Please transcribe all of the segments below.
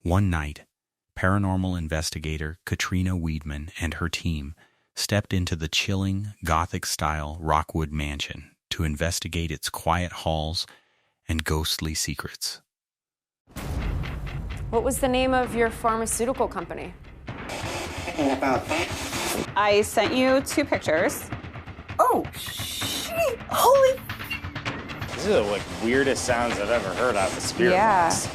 One night, paranormal investigator Katrina Weedman and her team stepped into the chilling Gothic-style Rockwood Mansion to investigate its quiet halls and ghostly secrets. What was the name of your pharmaceutical company? I sent you 2 pictures. Oh, shit! Holy... These are the weirdest sounds I've ever heard out of a spirit box.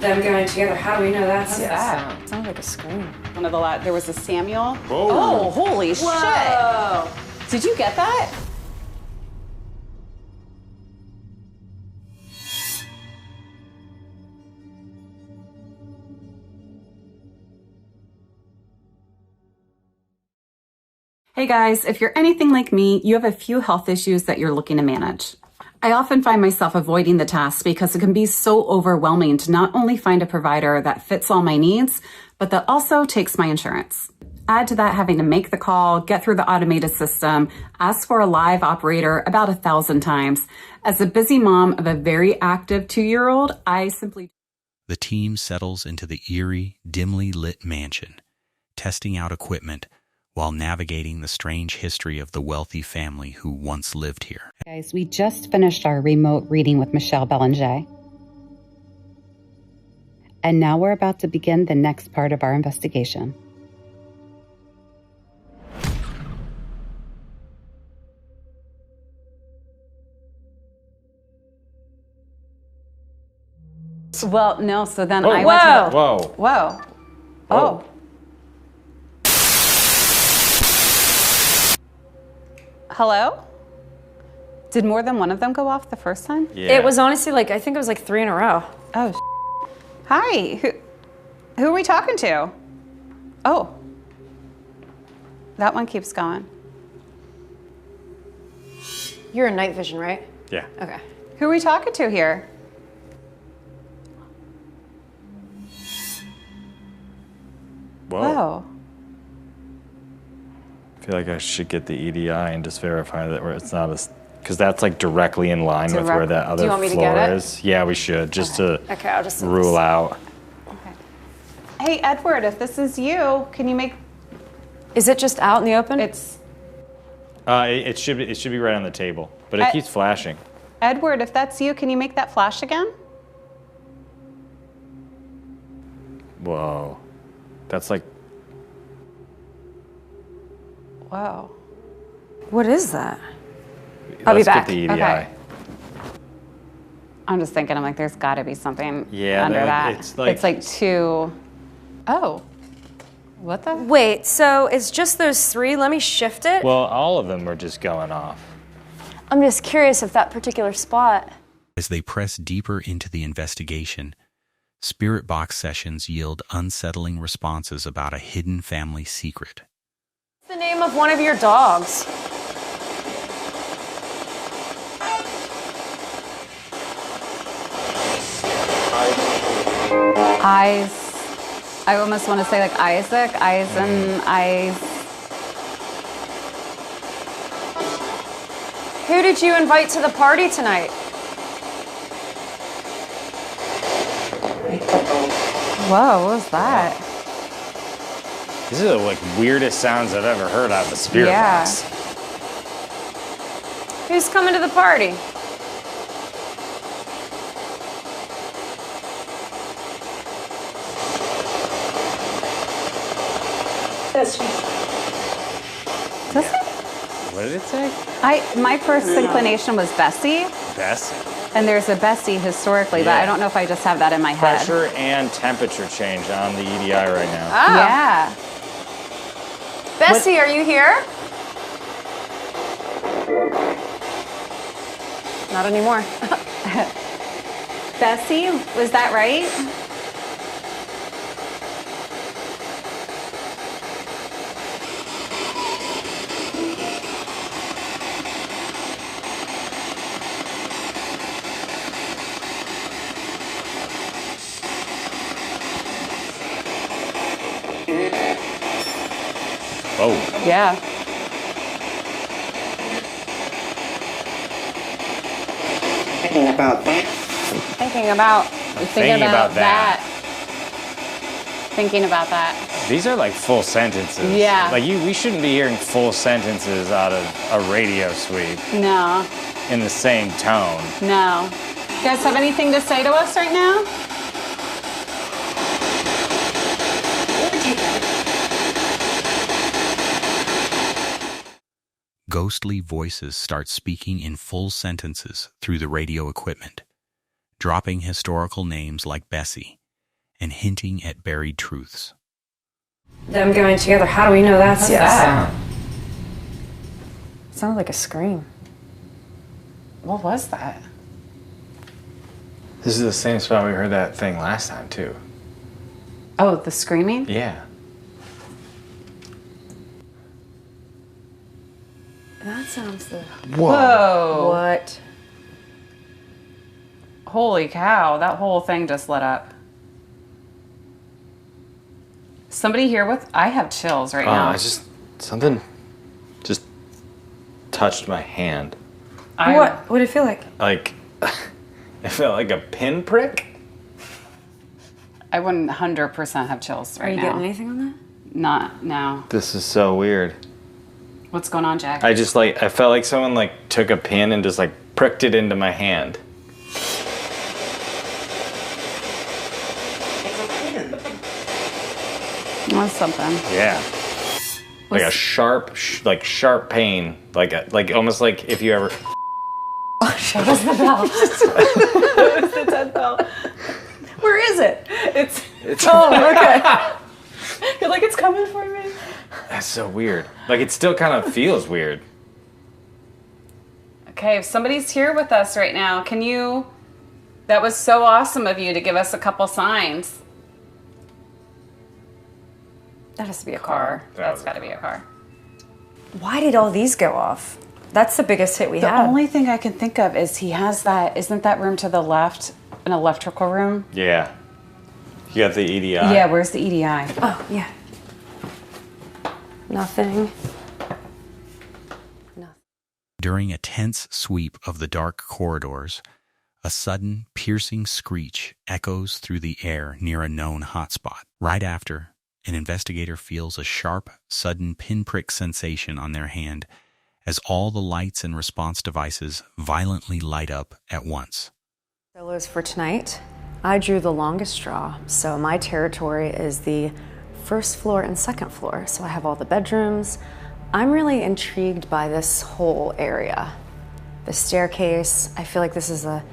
Them going together, how do we know that's that? It sounds like a scream. One of the there was a Samuel. Whoa. Oh, holy Whoa. shit! Did you get that? Hey guys, if you're anything like me, you have a few health issues that you're looking to manage. I often find myself avoiding the task because it can be so overwhelming to not only find a provider that fits all my needs, but that also takes my insurance. Add to that having to make the call, get through the automated system, ask for a live operator about 1,000 times. As a busy mom of a very active 2-year-old, I simply... The team settles into the eerie, dimly lit mansion, testing out equipment while navigating the strange history of the wealthy family who once lived here. Guys, we just finished our remote reading with Michelle Belanger. And now we're about to begin the next part of our investigation. Well, no, so then I went to the... Whoa. Whoa. Oh. Hello? Did more than one of them go off the first time? Yeah. It was honestly I think it was 3 in a row. Oh, hi. Who are we talking to? Oh. That one keeps going. You're in night vision, right? Yeah. Okay. Who are we talking to here? Whoa. Whoa. I feel like I should get the EDI and just verify that it's not as... Because that's directly in line with where that other Do you want me to floor get it? is. Yeah, we should, just to Okay, I'll just rule out. Okay. Hey, Edward, if this is you, can you make... Is it just out in the open? It's... It should be right on the table, but it keeps flashing. Edward, if that's you, can you make that flash again? Whoa. That's like... Whoa. What is that? I'll be Let's back. get the EDI. Okay. I'm just thinking, there's got to be something Yeah, under that. it's like... It's like 2... Oh. What the? Wait, so it's just those 3? Let me shift it. Well, all of them are just going off. I'm just curious if that particular spot... As they press deeper into the investigation, spirit box sessions yield unsettling responses about a hidden family secret. What's the name of one of your dogs? Eyes. I almost want to say like Isaac. Eyes and eyes. Who did you invite to the party tonight? Whoa, what was that? These are the weirdest sounds I've ever heard out of a spirit Yeah. box. Who's coming to the party? Does it? What did it say? My first inclination was Bessie, Best and there's a Bessie historically, but I Yeah. don't know if I just have that in my head. pressure and temperature change on the EDI right now. Oh. Yeah. Bessie, are you here? Not anymore. Bessie, was that right? Oh, Yeah. Thinking about that. Thinking about... thinking about that. thinking about that. These are like full sentences. Yeah. Like we shouldn't be hearing full sentences out of a radio sweep No, in the same tone. no. You guys have anything to say to us right now? Ghostly voices start speaking in full sentences through the radio equipment, dropping historical names like Bessie and hinting at buried truths. Them going together, how do we know that's yes? that? It sounded like a scream. What was that? This is the same spot we heard that thing last time, too. Oh, the screaming? Yeah. That sounds the... Whoa. What? Holy cow, that whole thing just lit up. Somebody here with... I have chills right now. Something just touched my hand. What? What did it feel like? Like, it felt like a pinprick. I wouldn't 100% have chills right Are you now. getting anything on that? Not now. This is so weird. What's going on, Jack? I felt like someone like took a pin and just like pricked it into my hand. That's something. Yeah. Like a sharp pain, like almost like if you ever. That was the bell. It was the dead bell. Where is it? It's Oh, okay. You're like, it's coming for me. That's so weird. Like it still kind of feels weird. Okay, if somebody's here with us right now, can you... That was so awesome of you to give us a couple signs. That has to be a car. That's got to be a car. Why did all these go off? That's the biggest hit we The had. only thing I can think of is he has that... Isn't that room to the left an electrical room? Yeah. You got the EDI. Yeah, where's the EDI? Oh, yeah. Nothing. During a tense sweep of the dark corridors, a sudden, piercing screech echoes through the air near a known hotspot. Right after, an investigator feels a sharp, sudden pinprick sensation on their hand as all the lights and response devices violently light up at once. Solos for tonight. I drew the longest straw, so my territory is the first floor and second floor. So I have all the bedrooms. I'm really intrigued by this whole area. The staircase, I feel like this is a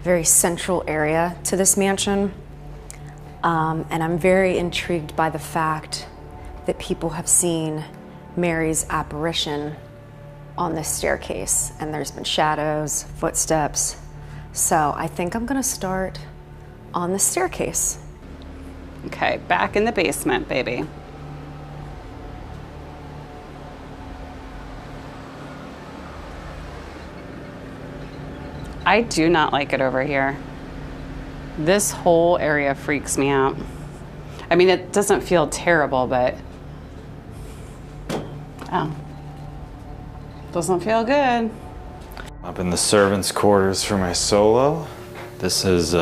very central area to this mansion. And I'm very intrigued by the fact that people have seen Mary's apparition on this staircase. And there's been shadows, footsteps. So I think I'm gonna start on the staircase. Okay, back in the basement, baby. I do not like it over here. This whole area freaks me out. I mean, it doesn't feel terrible, but... Oh. Doesn't feel good. Up in the servants' quarters for my solo. This is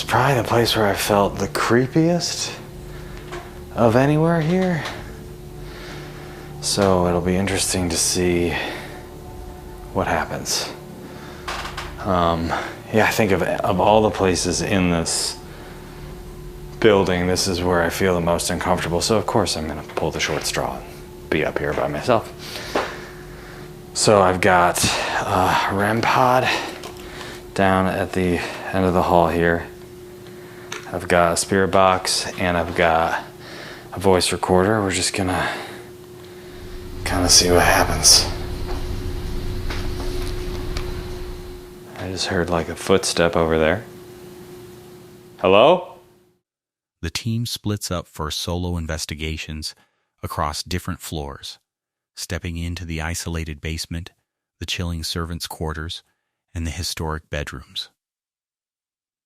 probably the place where I felt the creepiest of anywhere here. So it'll be interesting to see what happens. Yeah, I think of all the places in this building, this is where I feel the most uncomfortable. So of course I'm gonna pull the short straw and be up here by myself. So I've got a REM pod down at the end of the hall here. I've got a spirit box and I've got a voice recorder. We're just gonna kind of see what happens. I just heard like a footstep over there. Hello? The team splits up for solo investigations across different floors, stepping into the isolated basement, the chilling servants' quarters, and the historic bedrooms.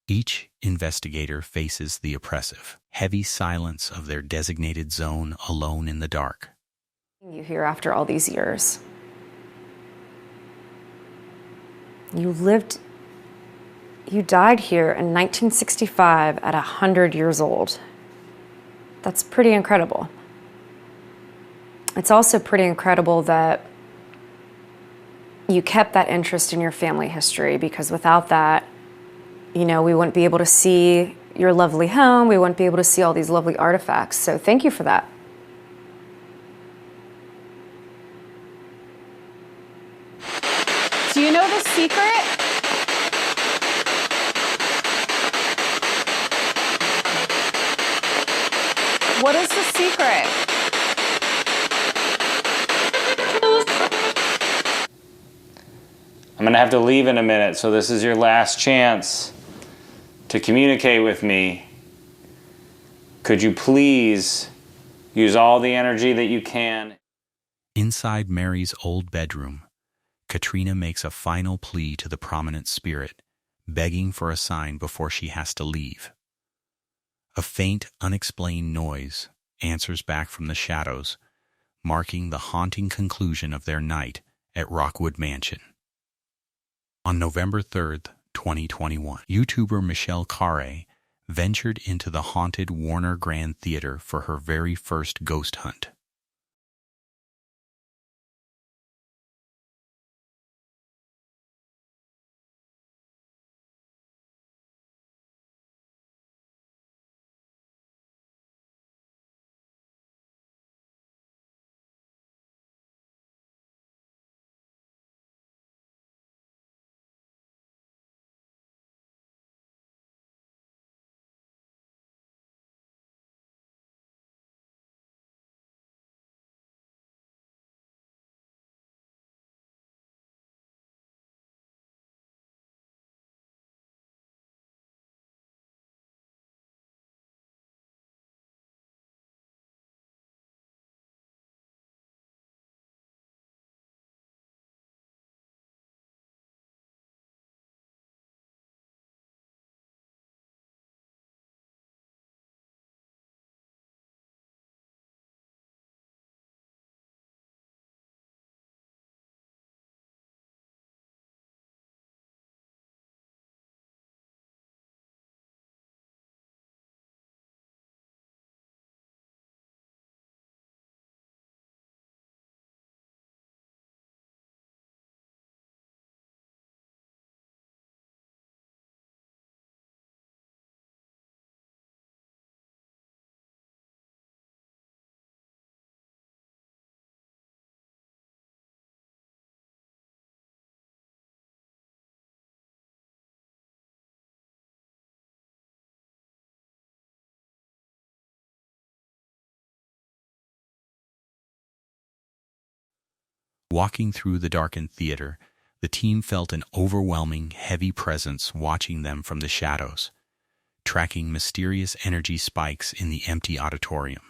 Each investigator faces the oppressive, heavy silence of their designated zone alone in the dark. You here after all these years. You lived You died here in 1965 at 100 years old. That's pretty incredible. It's also pretty incredible that you kept that interest in your family history, because without that, we wouldn't be able to see your lovely home. We wouldn't be able to see all these lovely artifacts. So thank you for that. Do you know the secret? What is the secret? I'm gonna have to leave in a minute, so this is your last chance to communicate with me. Could you please use all the energy that you can? Inside Mary's old bedroom, Katrina makes a final plea to the prominent spirit, begging for a sign before she has to leave. A faint, unexplained noise answers back from the shadows, marking the haunting conclusion of their night at Rockwood Mansion. On November 3rd, 2021, YouTuber Michelle Carre ventured into the haunted Warner Grand Theater for her very first ghost hunt. Walking through the darkened theater, the team felt an overwhelming, heavy presence watching them from the shadows, tracking mysterious energy spikes in the empty auditorium.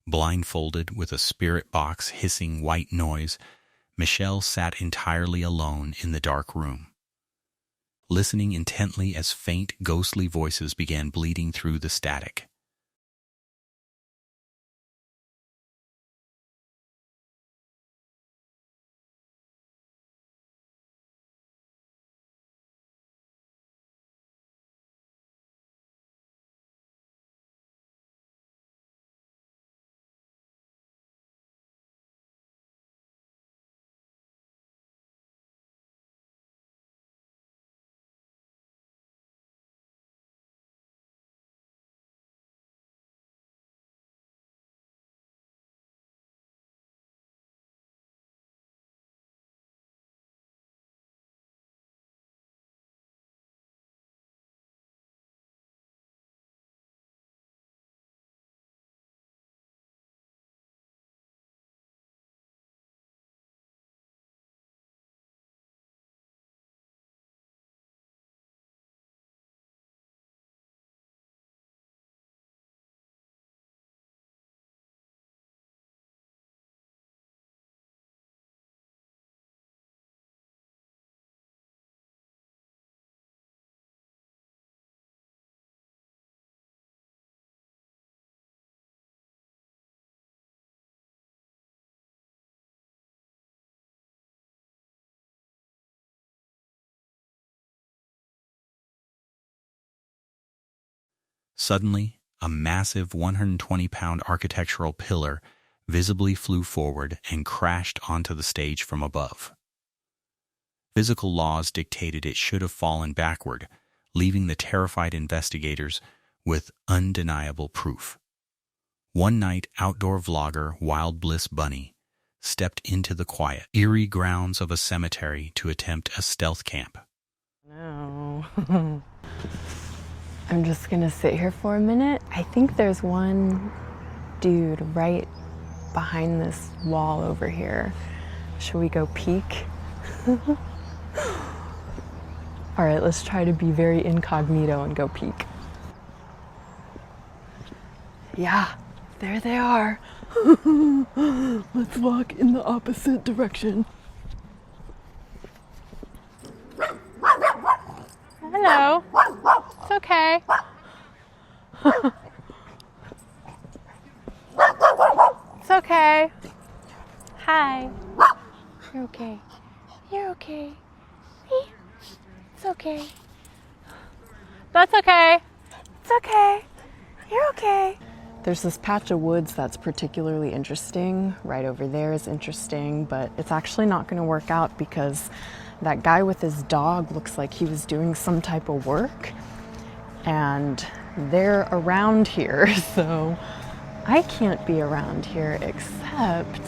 Blindfolded with a spirit box hissing white noise, Michelle sat entirely alone in the dark room, listening intently as faint, ghostly voices began bleeding through the static. Suddenly, a massive 120-pound architectural pillar visibly flew forward and crashed onto the stage from above. Physical laws dictated it should have fallen backward, leaving the terrified investigators with undeniable proof. One night, outdoor vlogger Wild Bliss Bunny stepped into the quiet, eerie grounds of a cemetery to attempt a stealth camp. No. I'm just gonna sit here for a minute. I think there's one dude right behind this wall over here. Should we go peek? All right, let's try to be very incognito and go peek. Yeah, there they are. Let's walk in the opposite direction. Hello. It's okay. It's okay. Hi. You're okay. You're okay. It's okay. That's okay. It's okay. You're okay. There's this patch of woods that's particularly interesting. Right over there is interesting, but it's actually not going to work out because that guy with his dog looks like he was doing some type of work, and they're around here, so I can't be around here except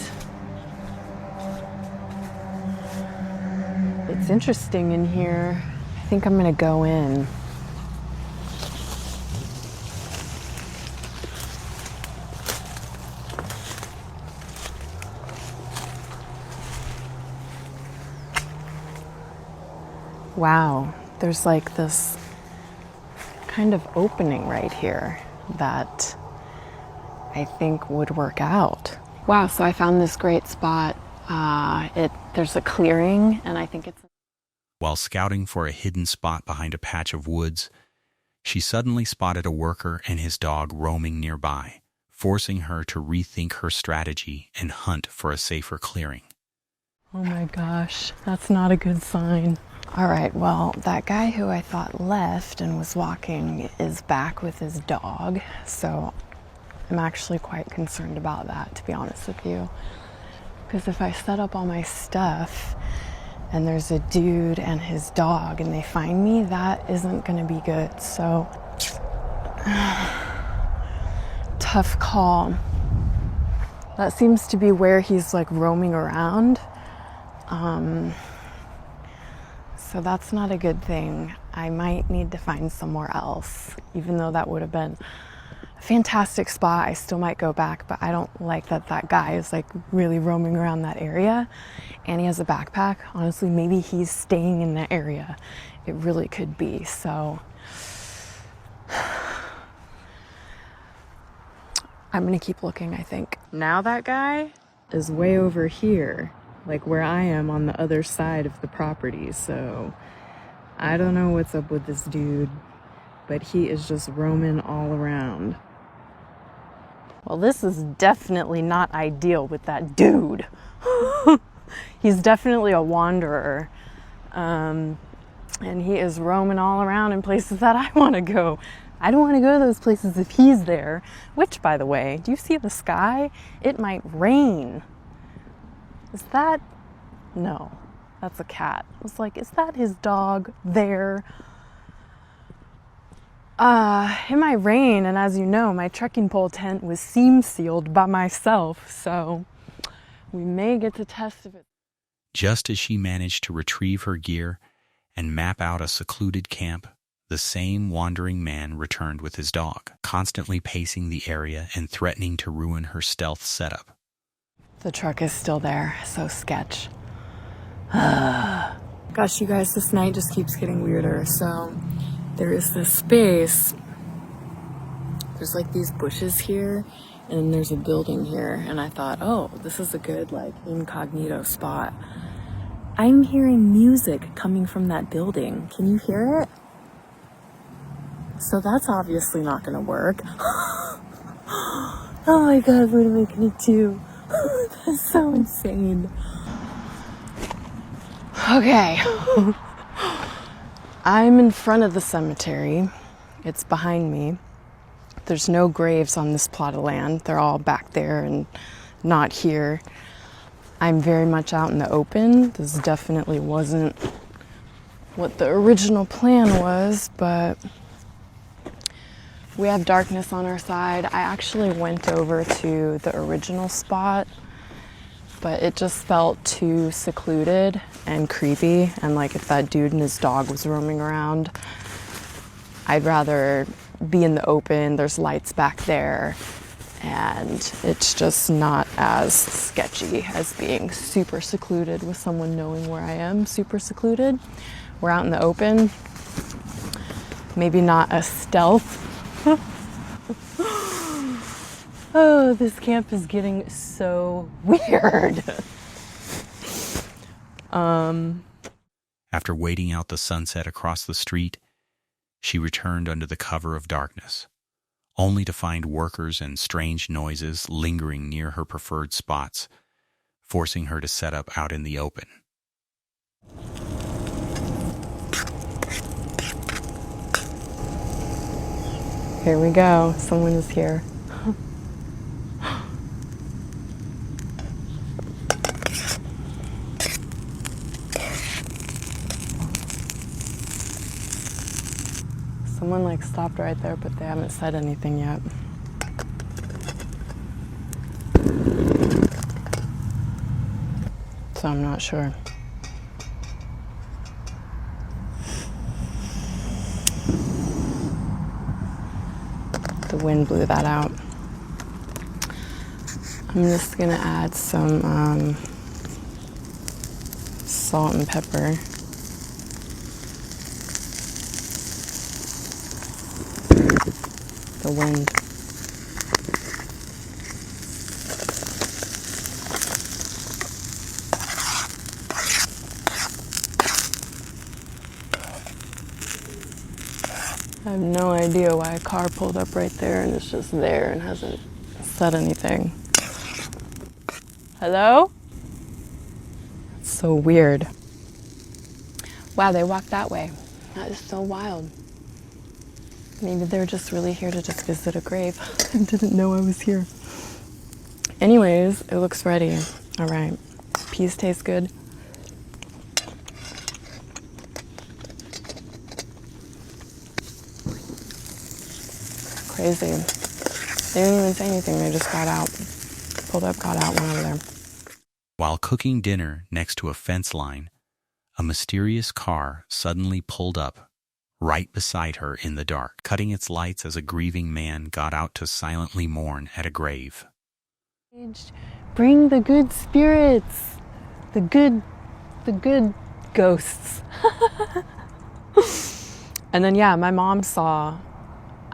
it's interesting in here. I think I'm gonna go in. Wow, there's like this kind of opening right here that I think would work out. Wow, so I found this great spot. There's a clearing, and I think it's... While scouting for a hidden spot behind a patch of woods, she suddenly spotted a worker and his dog roaming nearby, forcing her to rethink her strategy and hunt for a safer clearing. Oh my gosh, that's not a good sign. All right, well, that guy who I thought left and was walking is back with his dog, so I'm actually quite concerned about that, to be honest with you. Because if I set up all my stuff and there's a dude and his dog and they find me, that isn't gonna be good, so tough call. That seems to be where he's like roaming around. So that's not a good thing. I might need to find somewhere else. Even though that would have been a fantastic spot, I still might go back, but I don't like that that guy is like really roaming around that area. And he has a backpack. Honestly, maybe he's staying in that area. It really could be, so. I'm gonna keep looking, I think. Now that guy is way over here, like where I am on the other side of the property. So I don't know what's up with this dude, but he is just roaming all around. Well, this is definitely not ideal with that dude. He's definitely a wanderer. And he is roaming all around in places that I want to go. I don't want to go to those places if he's there. Which, by the way, do you see the sky? It might rain. Is that? No, that's a cat. I was like, is that his dog there? It might rain, and as you know, my trekking pole tent was seam sealed by myself, so we may get to test if it. Just as she managed to retrieve her gear and map out a secluded camp, the same wandering man returned with his dog, constantly pacing the area and threatening to ruin her stealth setup. The truck is still there, so sketch. Gosh, you guys, this night just keeps getting weirder. So there is this space. There's like these bushes here, and there's a building here. And I thought, oh, this is a good like incognito spot. I'm hearing music coming from that building. Can you hear it? So that's obviously not gonna work. Oh my God, what am I gonna do? That's so insane. Okay. I'm in front of the cemetery. It's behind me. There's no graves on this plot of land. They're all back there and not here. I'm very much out in the open. This definitely wasn't what the original plan was, but we have darkness on our side. I actually went over to the original spot, but it just felt too secluded and creepy. And like if that dude and his dog was roaming around, I'd rather be in the open. There's lights back there, and it's just not as sketchy as being super secluded with someone knowing where I am super secluded. We're out in the open. Maybe not a stealth. Oh, this camp is getting so weird. After waiting out the sunset across the street, she returned under the cover of darkness, only to find workers and strange noises lingering near her preferred spots, forcing her to set up out in the open. Here we go. Someone is here. Someone like stopped right there, but they haven't said anything yet. So I'm not sure. The wind blew that out. I'm just gonna add some salt and pepper. The wind. I have no idea why a car pulled up right there and it's just there and hasn't said anything. Hello? It's so weird. Wow, they walked that way. That is so wild. Maybe they're just really here to just visit a grave. I didn't know I was here. Anyways, it looks ready. All right. Peas taste good. Crazy. They didn't even say anything. They just got out. Pulled up, got out, went over there. While cooking dinner next to a fence line, a mysterious car suddenly pulled up right beside her in the dark, cutting its lights as a grieving man got out to silently mourn at a grave. Bring the good spirits, the good ghosts. And then, yeah, my mom saw,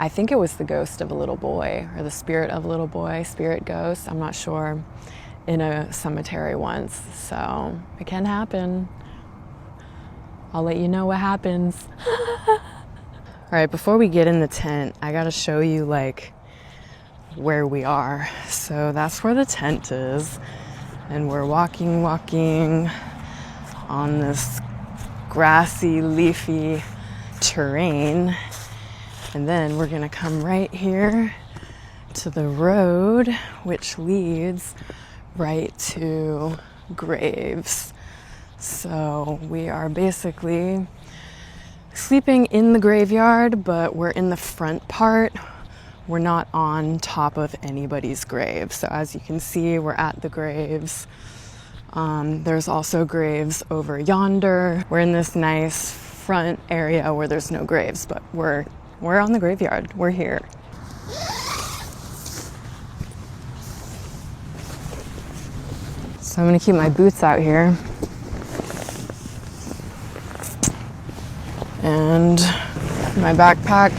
I think it was the ghost of a little boy, or the spirit of a little boy, spirit ghost, I'm not sure, in a cemetery once. So it can happen. I'll let you know what happens. All right, before we get in the tent, I gotta show you like where we are. So that's where the tent is. And we're walking on this grassy, leafy terrain. And then we're gonna come right here to the road, which leads right to graves. So we are basically sleeping in the graveyard, but we're in the front part. We're not on top of anybody's grave. So as you can see, we're at the graves. There's also graves over yonder. We're in this nice front area where there's no graves, but we're on the graveyard. We're here. So I'm gonna keep my boots out here. And my backpack.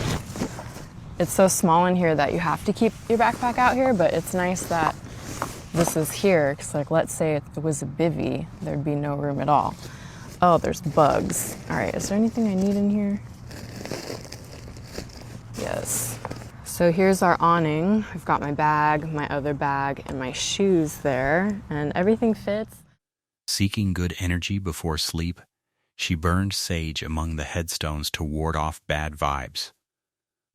It's so small in here that you have to keep your backpack out here, but it's nice that this is here, because like, let's say it was a bivvy, there'd be no room at all. Oh, there's bugs. All right, is there anything I need in here? Yes. So here's our awning. I've got my bag, my other bag, and my shoes there, and everything fits. Seeking good energy before sleep, she burned sage among the headstones to ward off bad vibes,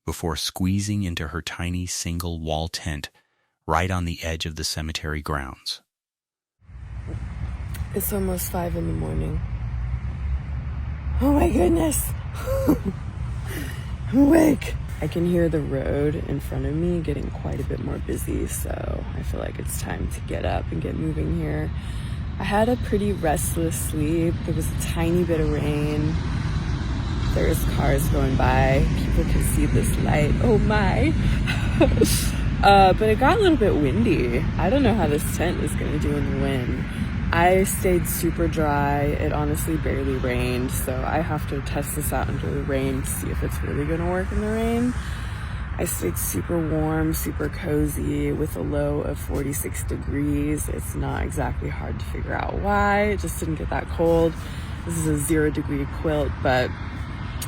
before squeezing into her tiny single-wall tent right on the edge of the cemetery grounds. It's almost 5 in the morning. Oh my goodness! I'm awake! I can hear the road in front of me getting quite a bit more busy, so I feel like it's time to get up and get moving here. I had a pretty restless sleep. There was a tiny bit of rain. There's cars going by. People can see this light. Oh my! But it got a little bit windy. I don't know how this tent is going to do in the wind. I stayed super dry. It honestly barely rained, so I have to test this out under the rain to see if it's really going to work in the rain. I stayed super warm, super cozy with a low of 46 degrees. It's not exactly hard to figure out why. It just didn't get that cold. This is a 0-degree quilt, but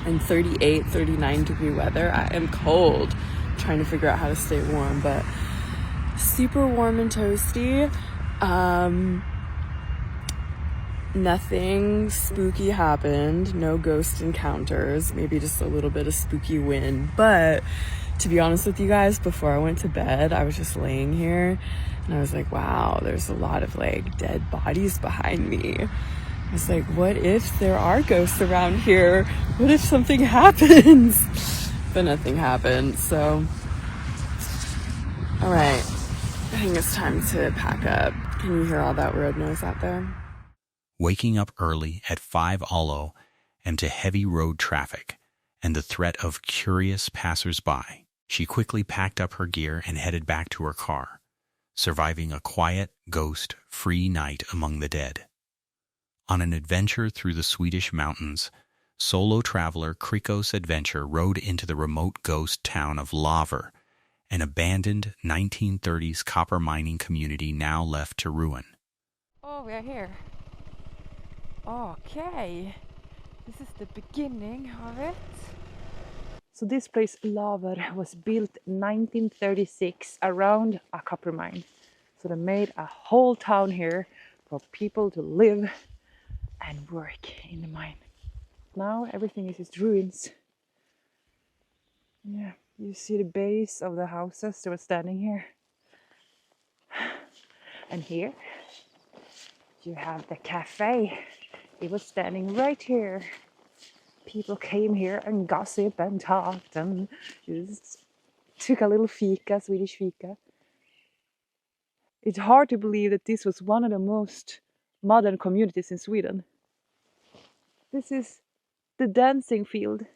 in 38, 39 degree weather, I am cold. I'm trying to figure out how to stay warm, but super warm and toasty. Nothing spooky happened. No ghost encounters. Maybe just a little bit of spooky wind. But to be honest with you guys, before I went to bed, I was just laying here and I was like, wow, there's a lot of like dead bodies behind me. I was like, what if there are ghosts around here? What if something happens? But nothing happened. So, all right, I think it's time to pack up. Can you hear all that road noise out there? Waking up early at 5 Allo and to heavy road traffic and the threat of curious passers-by, she quickly packed up her gear and headed back to her car, surviving a quiet, ghost-free night among the dead. On an adventure through the Swedish mountains, solo traveler Krikos Adventure rode into the remote ghost town of Laver, an abandoned 1930s copper mining community now left to ruin. Oh, we are here. Okay, this is the beginning of it. So this place, Laver, was built 1936 around a copper mine. So they made a whole town here for people to live and work in the mine. Now everything is just ruins. Yeah, you see the base of the houses that were standing here. And here you have the cafe. It was standing right here. People came here and gossiped and talked and just took a little fika, Swedish fika. It's hard to believe that this was one of the most modern communities in Sweden. This is the dancing field.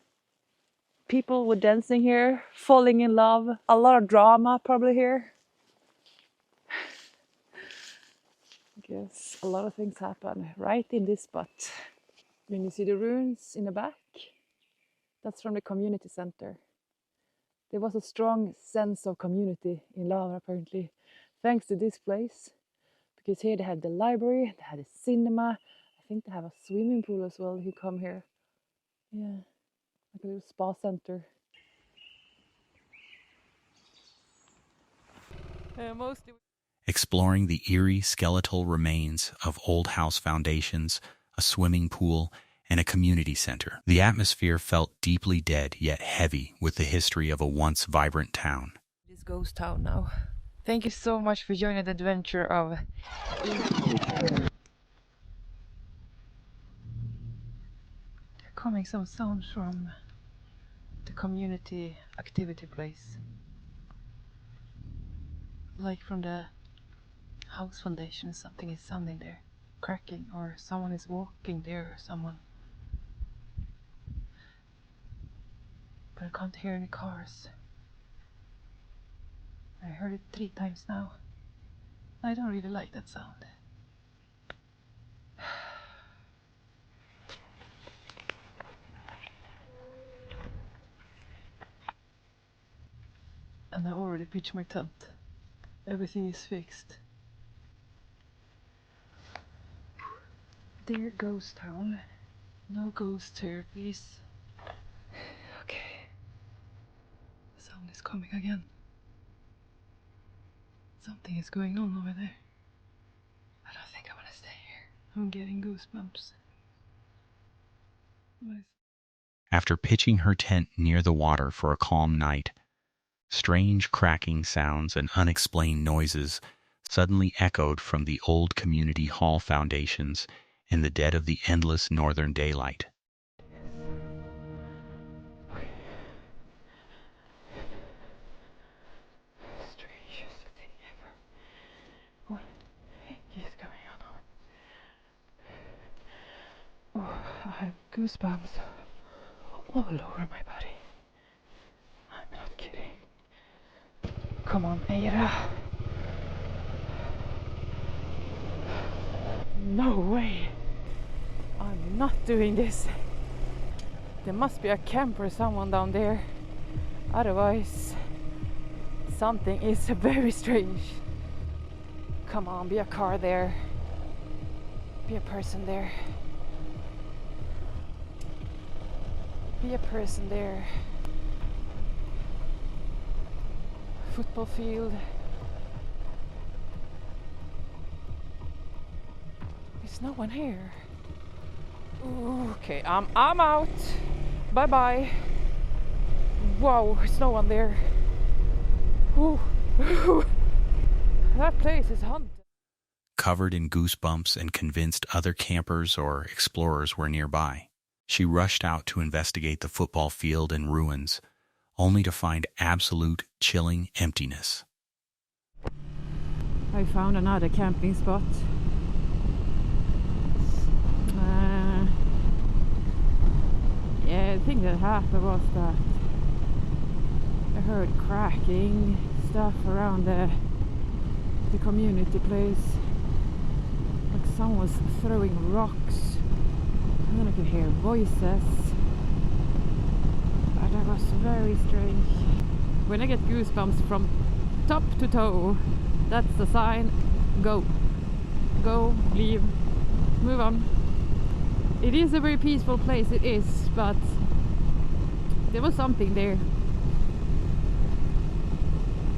People were dancing here, falling in love, a lot of drama probably here. I guess a lot of things happen right in this spot. When you see the ruins in the back, that's from the community center. There was a strong sense of community in Lava, apparently, thanks to this place. Because here they had the library, they had a cinema, I think they have a swimming pool as well. You come here. Yeah, like a little spa center. Mostly. Exploring the eerie skeletal remains of old house foundations, a swimming pool, and a community center. The atmosphere felt deeply dead yet heavy with the history of a once vibrant town. This ghost town now. Thank you so much for joining the adventure of coming some sounds from the community activity place. Like from the house foundation, something is sounding there, cracking, or someone is walking there, or someone. But I can't hear any cars. I heard it 3 times now. I don't really like that sound. And I already pitched my tent. Everything is fixed. Dear ghost town. No ghosts here, please. Okay. The sound is coming again. Something is going on over there. I don't think I want to stay here. I'm getting goosebumps. After pitching her tent near the water for a calm night, strange cracking sounds and unexplained noises suddenly echoed from the old community hall foundations in the dead of the endless northern daylight. Strangest thing ever. What is going on? Oh, I have goosebumps all over my body. I'm not kidding. Come on, Eira. No way. I'm not doing this. There must be a camp or someone down there. Otherwise, something is very strange. Come on, be a car there. Be a person there. Be a person there. Football field. There's no one here. Ooh, okay, I'm out. Bye bye. Wow, there's no one there. Ooh. That place is haunted. Covered in goosebumps and convinced other campers or explorers were nearby, she rushed out to investigate the football field and ruins, only to find absolute chilling emptiness. I found another camping spot. Yeah, the thing that happened was that I heard cracking stuff around the community place. Like someone was throwing rocks, and then I could hear voices. But that was very strange. When I get goosebumps from top to toe, that's the sign. Go, leave, move on. It is a very peaceful place, it is, but there was something there.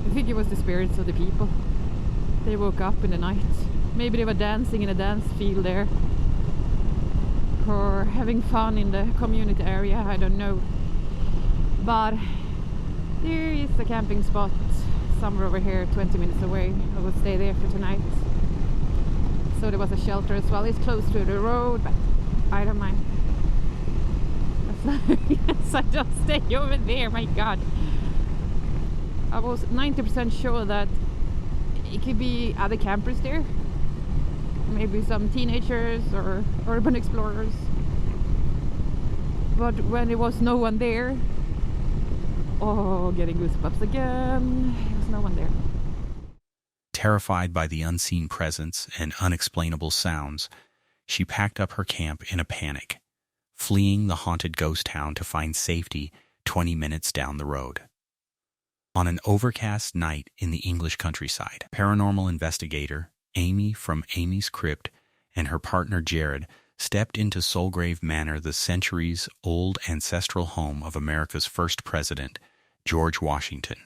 I think it was the spirits of the people. They woke up in the night. Maybe they were dancing in a dance field there, or having fun in the community area, I don't know. But there is a camping spot somewhere over here, 20 minutes away. I will stay there for tonight. So there was a shelter as well. It's close to the road, but I don't mind. Yes, I just stay over there, my god. I was 90% sure that it could be other campers there. Maybe some teenagers or urban explorers. But when there was no one there, oh, getting goosebumps again. There was no one there. Terrified by the unseen presence and unexplainable sounds, she packed up her camp in a panic, fleeing the haunted ghost town to find safety 20 minutes down the road. On an overcast night in the English countryside, paranormal investigator Amy from Amy's Crypt and her partner Jared stepped into Soulgrave Manor, the centuries-old ancestral home of America's first president, George Washington.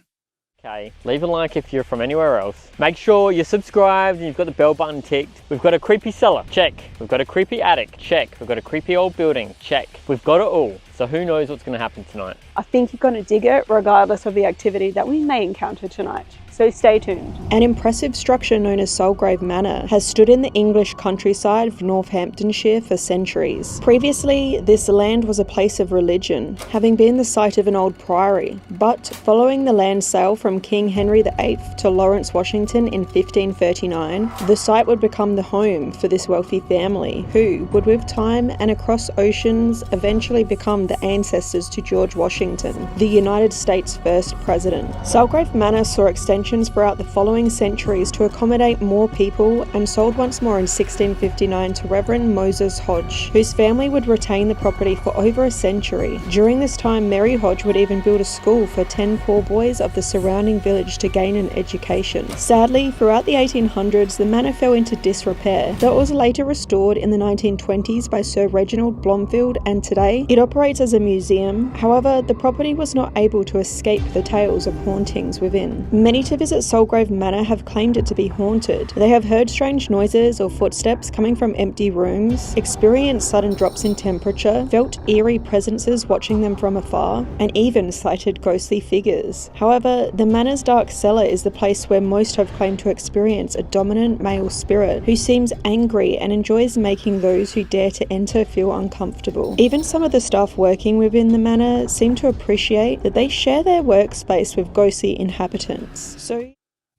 Okay, leave a like if you're from anywhere else. Make sure you're subscribed and you've got the bell button ticked. We've got a creepy cellar, check. We've got a creepy attic, check. We've got a creepy old building, check. We've got it all, so who knows what's going to happen tonight. I think you're going to dig it regardless of the activity that we may encounter tonight. So stay tuned. An impressive structure known as Soulgrave Manor has stood in the English countryside of Northamptonshire for centuries. Previously, this land was a place of religion, having been the site of an old priory. But following the land sale from King Henry VIII to Lawrence Washington in 1539, the site would become the home for this wealthy family, who would with time and across oceans eventually become the ancestors to George Washington, the United States' first president. Soulgrave Manor saw extensions throughout the following centuries to accommodate more people and sold once more in 1659 to Reverend Moses Hodge, whose family would retain the property for over a century. During this time, Mary Hodge would even build a school for 10 poor boys of the surrounding village to gain an education. Sadly, throughout the 1800s, the manor fell into disrepair, though it was later restored in the 1920s by Sir Reginald Blomfield, and today it operates as a museum. However, the property was not able to escape the tales of hauntings within. Many to visit Soulgrave Manor have claimed it to be haunted. They have heard strange noises or footsteps coming from empty rooms, experienced sudden drops in temperature, felt eerie presences watching them from afar, and even sighted ghostly figures. However, the manor's dark cellar is the place where most have claimed to experience a dominant male spirit who seems angry and enjoys making those who dare to enter feel uncomfortable. Even some of the staff working within the manor seem to appreciate that they share their workspace with ghostly inhabitants.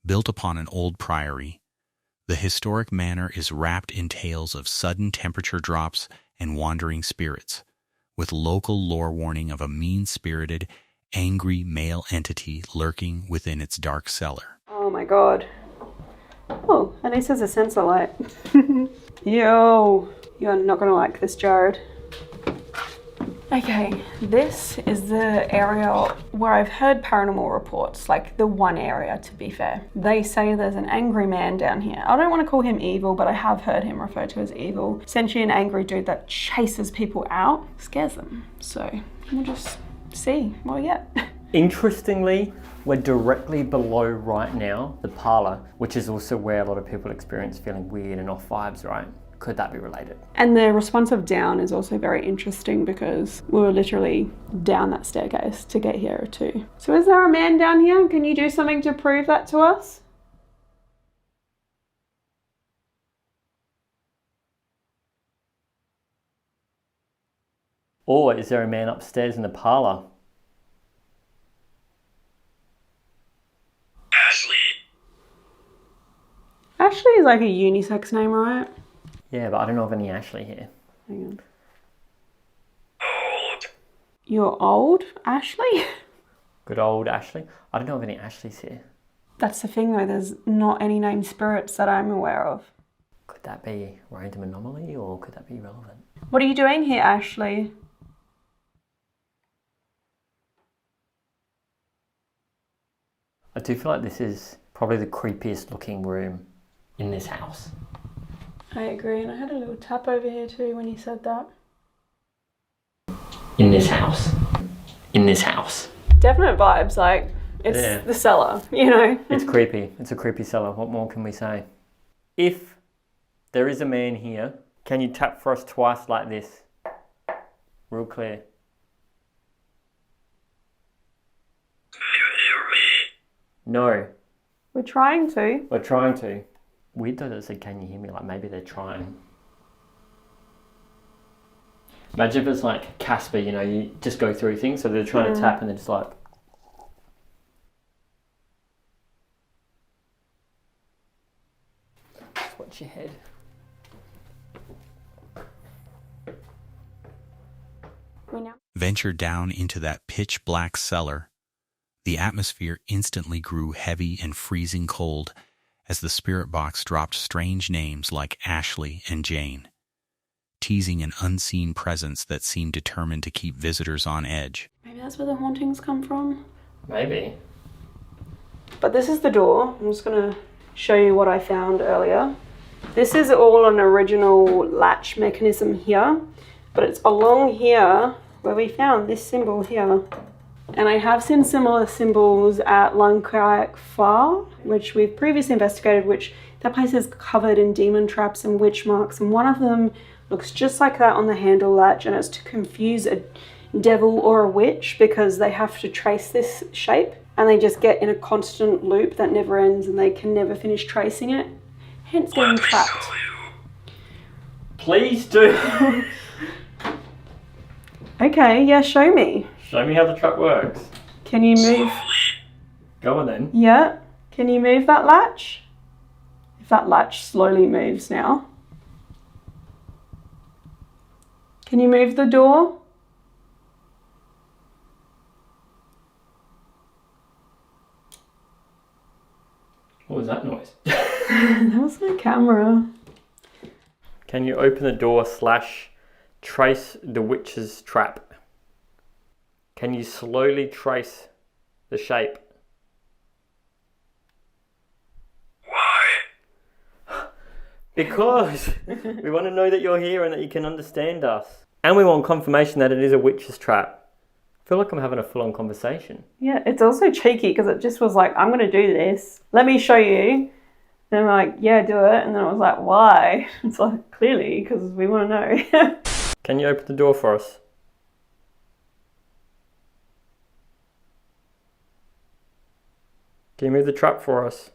Built upon an old priory, the historic manor is wrapped in tales of sudden temperature drops and wandering spirits, with local lore warning of a mean-spirited, angry male entity lurking within its dark cellar. Oh my god. Oh, at least there's a sensor light. Yo, you're not gonna like this, Jared. Okay, this is the area where I've heard paranormal reports, like the one area to be fair. They say there's an angry man down here. I don't want to call him evil, but I have heard him referred to as evil. Essentially an angry dude that chases people out, scares them. So we'll just see what we get. Interestingly, we're directly below right now the parlour, which is also where a lot of people experience feeling weird and off vibes, right? Could that be related? And the response of down is also very interesting because we were literally down that staircase to get here too. So is there a man down here? Can you do something to prove that to us? Or is there a man upstairs in the parlour? Ashley is like a unisex name, right? Yeah, but I don't know of any Ashley here. Hang on. You're old, Ashley? Good old Ashley. I don't know of any Ashleys here. That's the thing though, there's not any named spirits that I'm aware of. Could that be random anomaly or could that be relevant? What are you doing here, Ashley? I do feel like this is probably the creepiest looking room in this house. I agree, and I had a little tap over here too when you said that. In this house. In this house. Definite vibes, like, it's the cellar, you know? It's creepy. It's a creepy cellar. What more can we say? If there is a man here, can you tap for us twice like this? Real clear. No. We're trying to. We're trying to. Weird though that it said, can you hear me? Like maybe they're trying. Imagine if it's like Casper, you know, you just go through things, so they're trying to tap and they're just like... Just watch your head. Venture down into that pitch black cellar. The atmosphere instantly grew heavy and freezing cold as the spirit box dropped strange names like Ashley and Jane, teasing an unseen presence that seemed determined to keep visitors on edge. Maybe that's where the hauntings come from? Maybe. But this is the door. I'm just gonna show you what I found earlier. This is all an original latch mechanism here, but it's along here where we found this symbol here. And I have seen similar symbols at Langkayak Far, which we've previously investigated, which that place is covered in demon traps and witch marks, and one of them looks just like that on the handle latch, and it's to confuse a devil or a witch because they have to trace this shape and they just get in a constant loop that never ends and they can never finish tracing it, hence getting trapped. Please do. Okay, yeah, show me. Show me how the trap works. Can you move? Go on then. Yeah. Can you move that latch? If that latch slowly moves now. Can you move the door? What was that noise? That was my camera. Can you open the door / trace the witch's trap? Can you slowly trace the shape? Why? Because we want to know that you're here and that you can understand us. And we want confirmation that it is a witch's trap. I feel like I'm having a full-on conversation. Yeah, it's also cheeky because it just was like, I'm going to do this. Let me show you. And I'm like, yeah, do it. And then I was like, why? It's like, clearly, because we want to know. Can you open the door for us? Can you move the trap for us?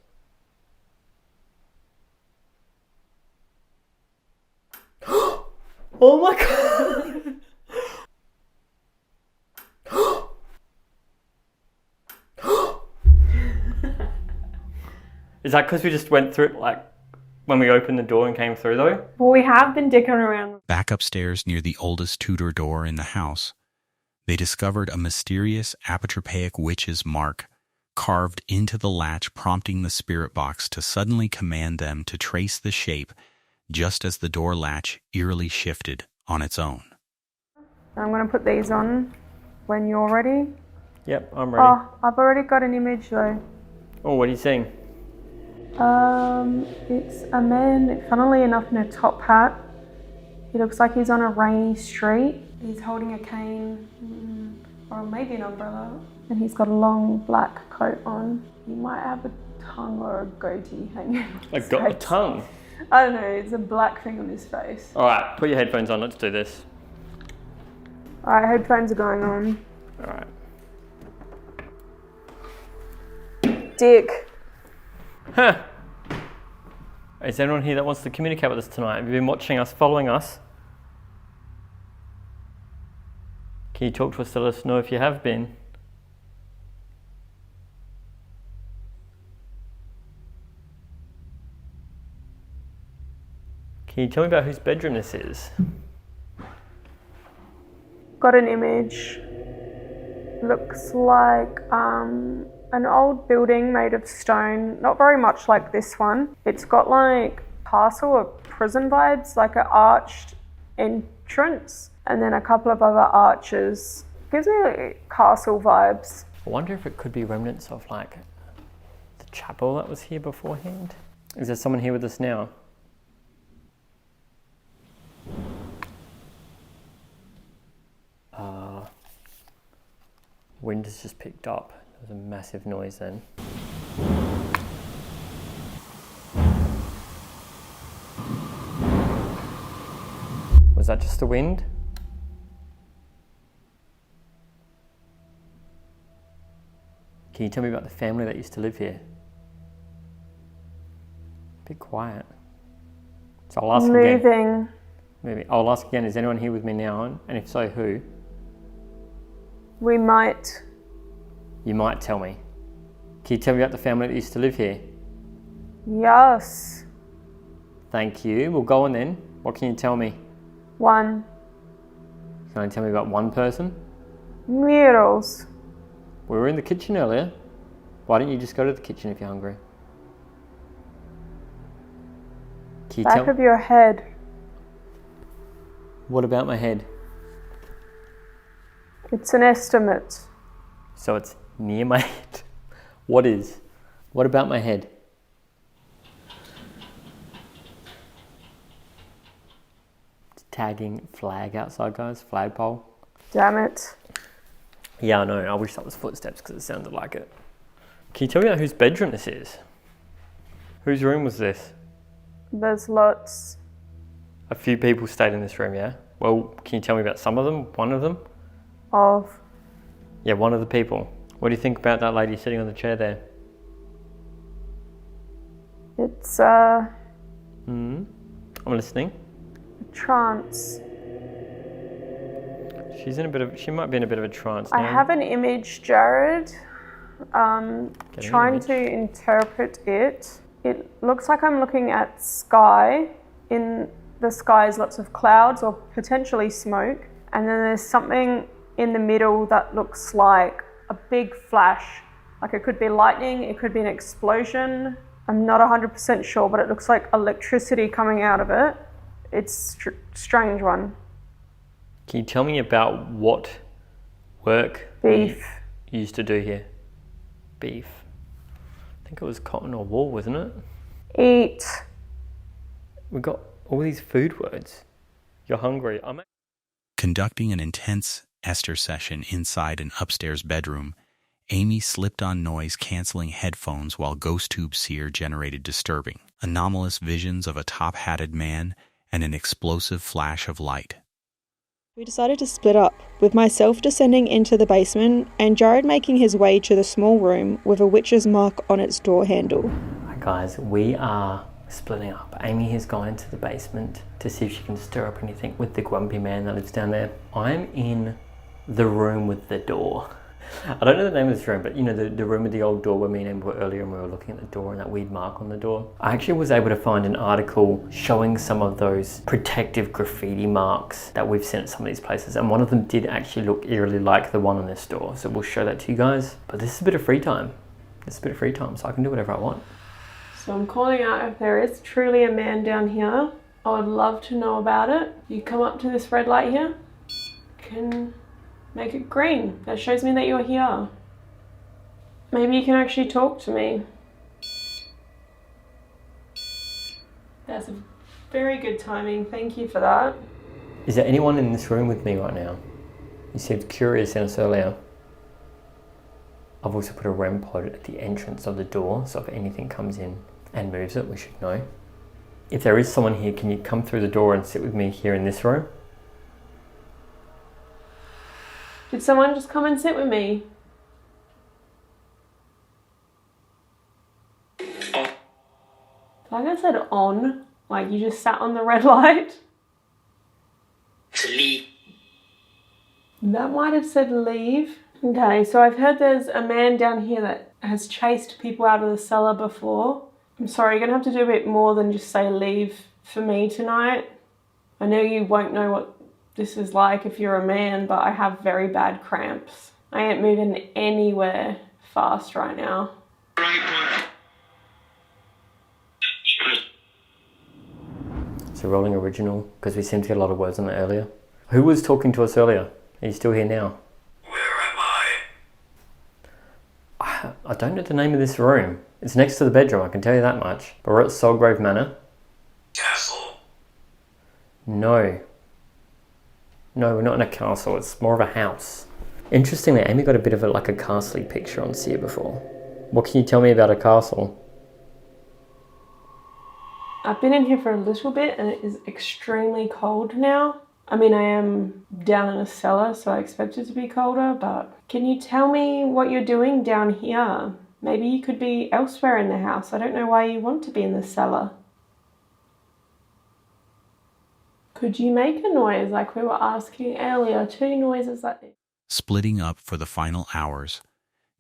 Oh my god! Is that because we just went through it like when we opened the door and came through though? Well, we have been dicking around. Back upstairs near the oldest Tudor door in the house, they discovered a mysterious apotropaic witch's mark carved into the latch, prompting the spirit box to suddenly command them to trace the shape just as the door latch eerily shifted on its own. I'm going to put these on when you're ready. Yep, I'm ready. Oh, I've already got an image though. Oh, what are you seeing? It's a man, funnily enough, in a top hat. He looks like he's on a rainy street. He's holding a cane, or maybe an umbrella, and he's got a long black coat on. He might have a tongue or a goatee hanging on his I've got a face. tongue. I don't know, it's a black thing on his face. Alright, put your headphones on, let's do this. Alright, headphones are going on. Alright. Dick. Huh. Is there anyone here that wants to communicate with us tonight? Have you been watching us, following us? Can you talk to us to let us know if you have been? Can you tell me about whose bedroom this is? Got an image. Looks like an old building made of stone, not very much like this one. It's got like castle or prison vibes, like an arched entrance and then a couple of other arches. Gives me like castle vibes. I wonder if it could be remnants of like the chapel that was here beforehand. Is there someone here with us now? Wind has just picked up. There was a massive noise then. Was that just the wind? Can you tell me about the family that used to live here? A bit quiet. So I'll ask again. Maybe I'll ask again, is anyone here with me now? And if so, who? We might. You might tell me. Can you tell me about the family that used to live here? Yes. Thank you. Well, go on then. What can you tell me? One. Can you tell me about one person? Murals. We were in the kitchen earlier. Why don't you just go to the kitchen if you're hungry? Can you Back of your head. What about my head? It's an estimate. So it's near my head. What is? What about my head? Tagging flag outside, guys. Flagpole. Damn it. Yeah, I know. I wish that was footsteps because it sounded like it. Can you tell me whose bedroom this is? Whose room was this? There's lots. A few people stayed in this room, yeah? Well, can you tell me about some of them? One of them? Of. Yeah, one of the people. What do you think about that lady sitting on the chair there? It's I'm listening. a trance. She might be in a bit of a trance I now. have an image, Jared. Trying to interpret it. It looks like I'm looking at sky. In the sky is lots of clouds or potentially smoke. And then there's something in the middle that looks like a big flash. Like it could be lightning, it could be an explosion. I'm not 100% sure, but it looks like electricity coming out of it. It's a strange one. Can you tell me about what work Beef. you used to do here? Beef. I think it was cotton or wool, wasn't it? Eat. We got all these food words. You're hungry. Conducting an intense Esther session inside an upstairs bedroom, Amy slipped on noise-canceling headphones while GhostTube Seer generated disturbing, anomalous visions of a top-hatted man and an explosive flash of light. We decided to split up, with myself descending into the basement and Jared making his way to the small room with a witch's mark on its door handle. Hi guys, we are splitting up. Amy has gone into the basement to see if she can stir up anything with the grumpy man that lives down there. I'm in the room with the door. I don't know the name of this room, but you know, the room with the old door where me and Amy were earlier and we were looking at the door and that weird mark on the door. I actually was able to find an article showing some of those protective graffiti marks that we've seen at some of these places, and one of them did actually look eerily like the one on this door, so we'll show that to you guys. But this is a bit of free time. It's a bit of free time, so I can do whatever I want. So I'm calling out if there is truly a man down here. I would love to know about it. You come up to this red light here, can make it green. That shows me that you're here. Maybe you can actually talk to me. That's a very good timing. Thank you for that. Is there anyone in this room with me right now? You seemed curious in us earlier. I've also put a REM pod at the entrance of the door, so if anything comes in and moves it, we should know. If there is someone here, can you come through the door and sit with me here in this room? Did someone just come and sit with me? Like I said on, like you just sat on the red light. Leave. That might have said leave. Okay, so I've heard there's a man down here that has chased people out of the cellar before. I'm sorry, you're gonna have to do a bit more than just say leave for me tonight. I know you won't know what this is like if you're a man, but I have very bad cramps. I ain't moving anywhere fast right now. So rolling original, because we seemed to get a lot of words on that earlier. Who was talking to us earlier? Are you still here now? Where am I? I don't know the name of this room. It's next to the bedroom, I can tell you that much. But we're at Soulgrave Manor. Castle. No. No, we're not in a castle, it's more of a house. Interestingly, Amy got a bit of a castle-y picture on Seer before. What can you tell me about a castle? I've been in here for a little bit and it is extremely cold now. I mean, I am down in a cellar, so I expect it to be colder, but can you tell me what you're doing down here? Maybe you could be elsewhere in the house. I don't know why you want to be in the cellar. Could you make a noise like we were asking earlier? 2 noises like this. Splitting up for the final hours,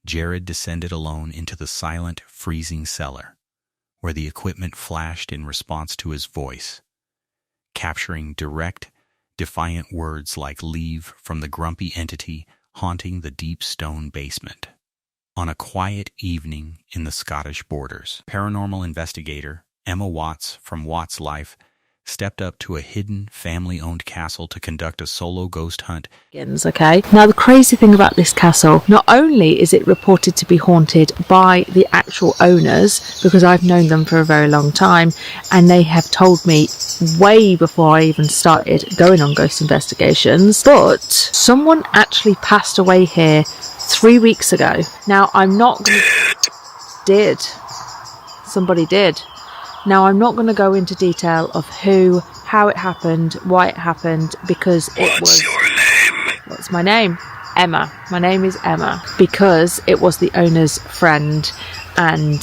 Jared descended alone into the silent, freezing cellar, where the equipment flashed in response to his voice, capturing direct, defiant words like leave from the grumpy entity haunting the deep stone basement. On a quiet evening in the Scottish borders, paranormal investigator Emma Watts from Watts Life stepped up to a hidden family-owned castle to conduct a solo ghost hunt. Okay, now the crazy thing about this castle, not only is it reported to be haunted by the actual owners, because I've known them for a very long time, and they have told me way before I even started going on ghost investigations, but someone actually passed away here 3 weeks ago. Now I'm not going to... Somebody did. Now, I'm not going to go into detail of who, how it happened, why it happened, because it was... What's your name? What's my name? Emma. My name is Emma. Because it was the owner's friend, and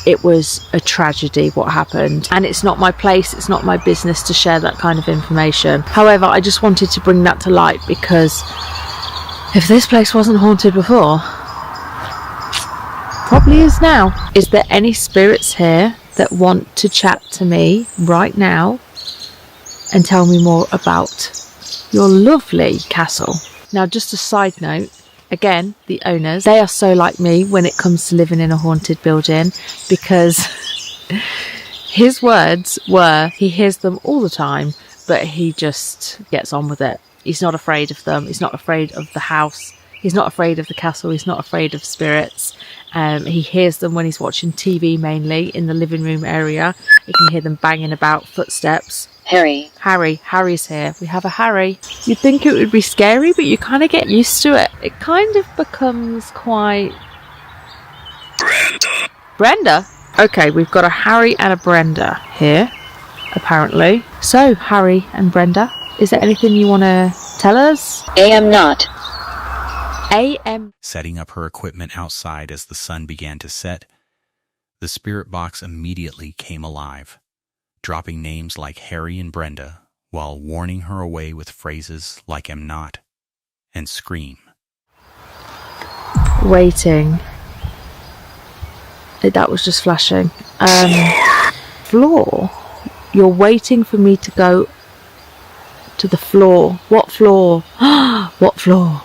it was a tragedy what happened. And it's not my place, it's not my business to share that kind of information. However, I just wanted to bring that to light, because if this place wasn't haunted before, probably is now. Is there any spirits here that want to chat to me right now and tell me more about your lovely castle? Now, just a side note, again, the owners, they are so like me when it comes to living in a haunted building, because his words were he hears them all the time, but he just gets on with it. He's not afraid of them. He's not afraid of the house. He's not afraid of the castle. He's not afraid of spirits. He hears them when he's watching TV, mainly in the living room area. You can hear them banging about, footsteps. Harry's here. We have a Harry. You'd think it would be scary, but you kind of get used to it. It kind of becomes quite... Brenda? Okay, we've got a Harry and a Brenda here, apparently. So, Harry and Brenda, is there anything you want to tell us? AM not. AM. Setting up her equipment outside as the sun began to set, the spirit box immediately came alive, dropping names like Harry and Brenda while warning her away with phrases like "am not" and "scream." Waiting. That was just flashing. Floor? You're waiting for me to go to the floor. What floor? What floor?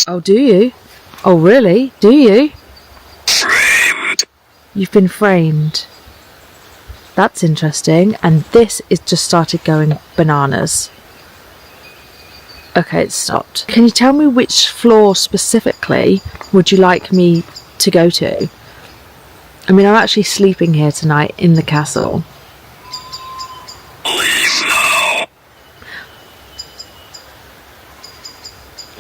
Oh, do you? Oh, really? Do you? Framed. You've been framed. That's interesting. And this is just started going bananas. Okay, it's stopped. Can you tell me which floor specifically would you like me to go to? I mean, I'm actually sleeping here tonight in the castle. Leave now.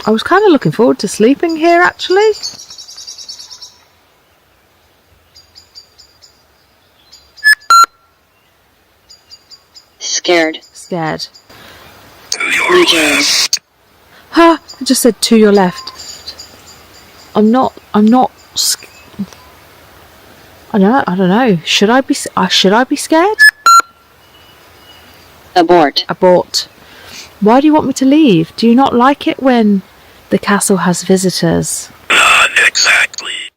I was kind of looking forward to sleeping here, actually. Scared. Scared. To your left. Huh? I just said to your left. I'm not I don't know. Should I be scared? Abort. Why do you want me to leave? Do you not like it when the castle has visitors? Not exactly.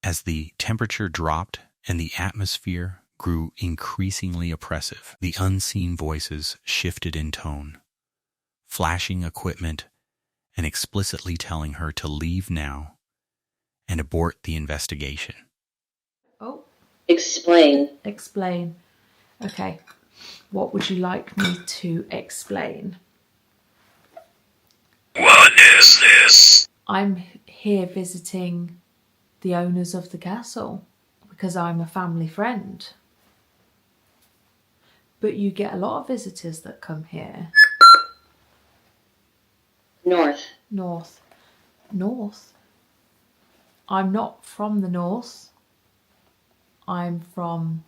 As the temperature dropped and the atmosphere grew increasingly oppressive, the unseen voices shifted in tone, flashing equipment and explicitly telling her to leave now and abort the investigation. Oh. Explain. Explain. Okay. What would you like me to explain? What is this? I'm here visiting the owners of the castle because I'm a family friend. But you get a lot of visitors that come here. North. I'm not from the north. I'm from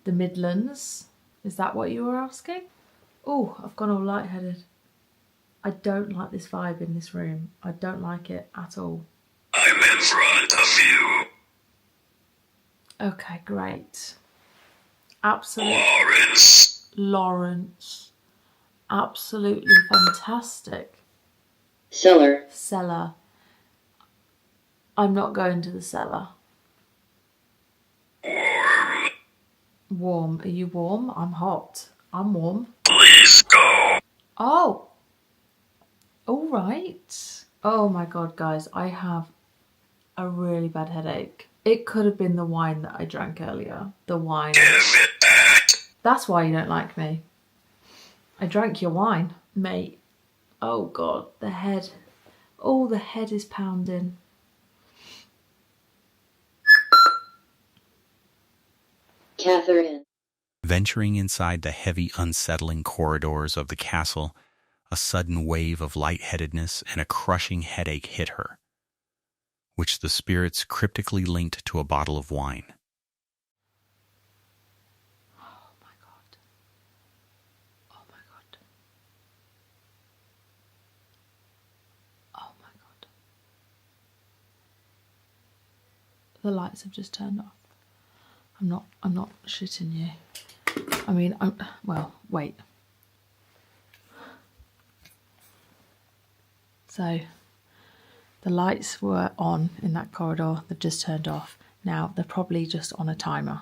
the Midlands. Is that what you were asking? Oh, I've gone all lightheaded. I don't like this vibe in this room. I don't like it at all. I'm in front of you. Okay, great. Absolutely. Lawrence. Absolutely fantastic. Cellar. I'm not going to the cellar. Warm. Are you warm? I'm hot. I'm warm. Please go. Oh. All right. Oh my God, guys. I have a really bad headache. It could have been the wine that I drank earlier. The wine. Give it back. That's why you don't like me. I drank your wine, mate. Oh God, the head. Oh, the head is pounding. Catherine. Venturing inside the heavy, unsettling corridors of the castle, a sudden wave of lightheadedness and a crushing headache hit her, which the spirits cryptically linked to a bottle of wine. Oh my God. Oh my God. Oh my God. The lights have just turned off. I'm not shitting you. I mean, well, wait. So, the lights were on in that corridor, they've just turned off. Now, they're probably just on a timer,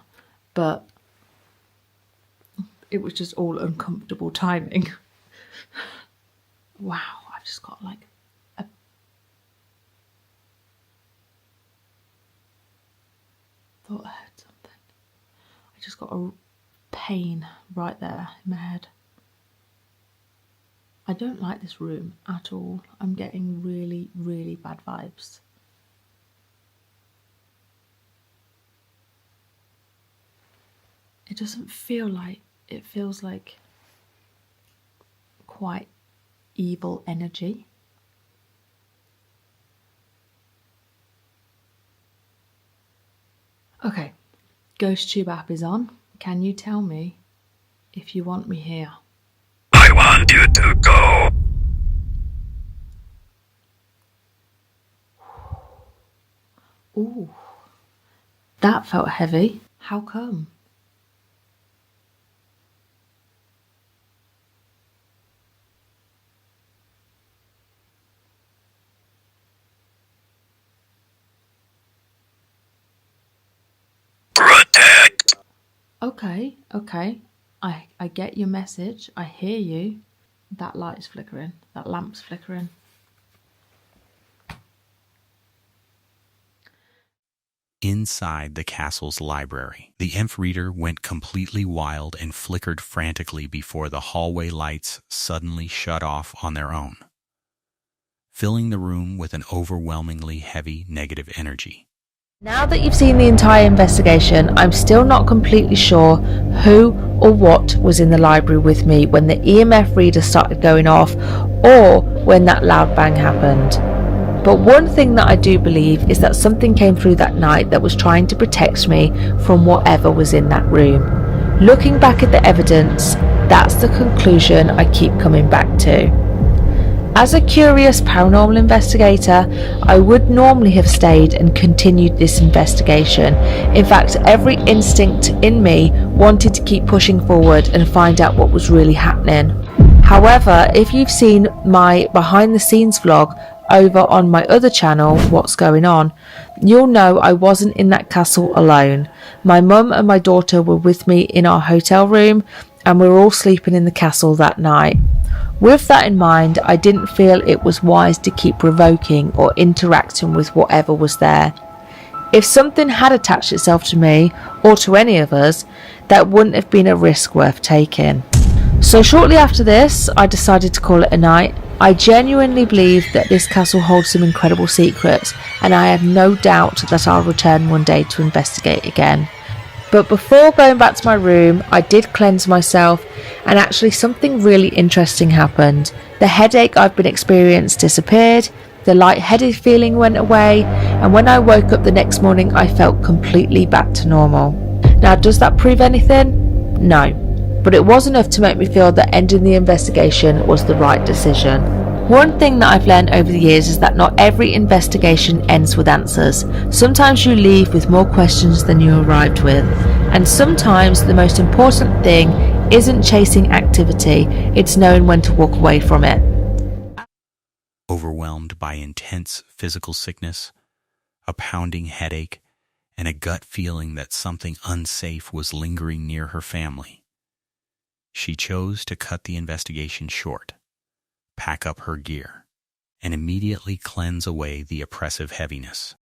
but it was just all uncomfortable timing. Wow, I've just got like a... thought I heard something. I just got a pain right there in my head. I don't like this room at all. I'm getting really, really bad vibes. It doesn't feel like, it feels like quite evil energy. Okay, GhostTube app is on. Can you tell me if you want me here? I want you to go. Ooh, that felt heavy. How come? Protect. Okay. I get your message. I hear you. That light's flickering. That lamp's flickering. Inside the castle's library, the Inf reader went completely wild and flickered frantically before the hallway lights suddenly shut off on their own, filling the room with an overwhelmingly heavy negative energy. Now that you've seen the entire investigation, I'm still not completely sure who or what was in the library with me when the EMF reader started going off or when that loud bang happened. But one thing that I do believe is that something came through that night that was trying to protect me from whatever was in that room. Looking back at the evidence, that's the conclusion I keep coming back to. As a curious paranormal investigator, I would normally have stayed and continued this investigation. In fact, every instinct in me wanted to keep pushing forward and find out what was really happening. However, if you've seen my behind the scenes vlog over on my other channel, What's Going On, you'll know I wasn't in that castle alone. My mum and my daughter were with me in our hotel room and we were all sleeping in the castle that night. With that in mind, I didn't feel it was wise to keep provoking or interacting with whatever was there. If something had attached itself to me, or to any of us, that wouldn't have been a risk worth taking. So shortly after this, I decided to call it a night. I genuinely believe that this castle holds some incredible secrets, and I have no doubt that I'll return one day to investigate again. But before going back to my room, I did cleanse myself, and actually something really interesting happened. The headache I've been experiencing disappeared, the lightheaded feeling went away, and when I woke up the next morning I felt completely back to normal. Now, does that prove anything? No, but it was enough to make me feel that ending the investigation was the right decision. One thing that I've learned over the years is that not every investigation ends with answers. Sometimes you leave with more questions than you arrived with. And sometimes the most important thing isn't chasing activity, it's knowing when to walk away from it. Overwhelmed by intense physical sickness, a pounding headache, and a gut feeling that something unsafe was lingering near her family, she chose to cut the investigation short, pack up her gear, and immediately cleanse away the oppressive heaviness.